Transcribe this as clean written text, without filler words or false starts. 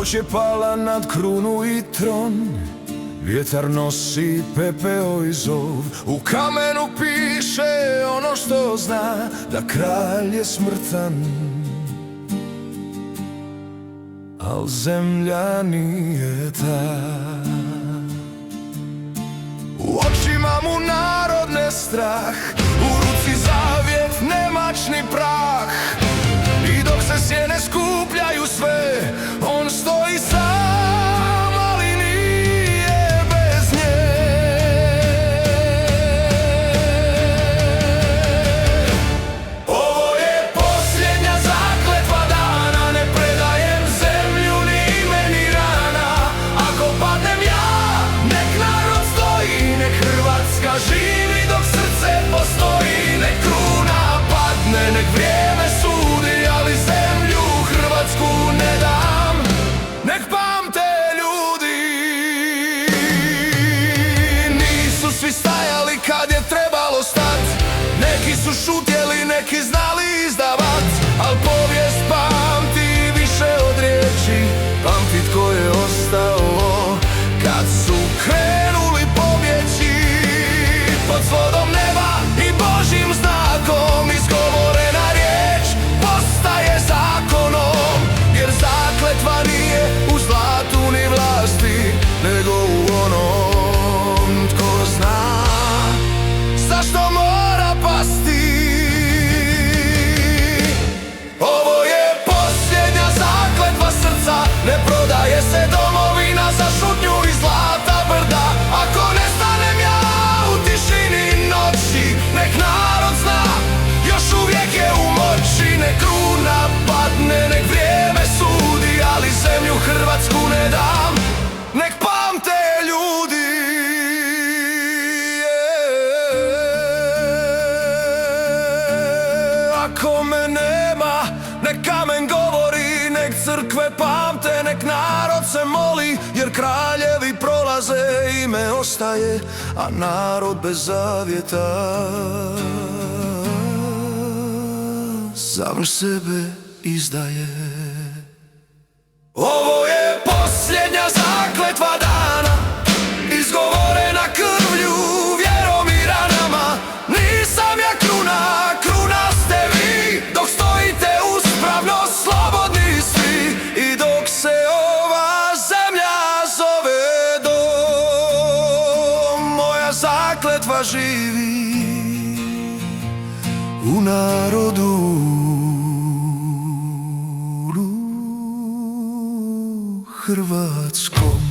Noć je pala nad krunu i tron, vjetar nosi pepeo i zov. U kamenu piše ono što zna, da kralj je smrtan, al zemlja nije ta. U očima mu narod ne strah, u ruci zavjet nemačni prah. I dok se sjene skupljaju sve, on stoji sam, ali nije bez nje. Ovo je posljednja zakletva dana, ne predajem zemlju ni ime ni rana. Ako padnem ja, nek narod stoji, nek Hrvatska živi dok srce postoji. Nek kruna padne, nek vrijeme sudi, ali zemlju Hrvatsku ne dam. Nek pamte ljudi, nisu svi stajali kad je trebalo stat. Neki su šutjeli, neki znali izdavat, al povijest pamti više od riječi. Pamti tko je ostao kad su krenuli pobjeći. Pod svodom neba i Božjim znakom izgovorena riječ postaje zakonom, jer zakletva nije u zlatu ni vlasti, nego u onom tko zna zašto mora pasti. Ovo je posljednja zakletva srca, ne prodaje se domovina za šutnju i zlata brda. Ako ne stanem ja u tišini noći, nek narod zna, još uvijek je u moći. Nek kruna padne, nek vrijeme sudi, ali zemlju Hrvatsku ne dam. Nek pamte ljudi, ako me nema, nek kamen govori, nek crkve pamte, nek narod se moli, jer kraljevi prolaze, ime ostaje, a narod bez zavjeta sam sebe izdaje. Ovo je posljednja zakletva dana, izgovorena krvlju, vjerom i ranama. Nisam ja kruna, kruna ste vi, dok stojite uspravno slobodni svi. I dok se ova zemlja zove dom, moja zakletva živi u narodu hrvatskom.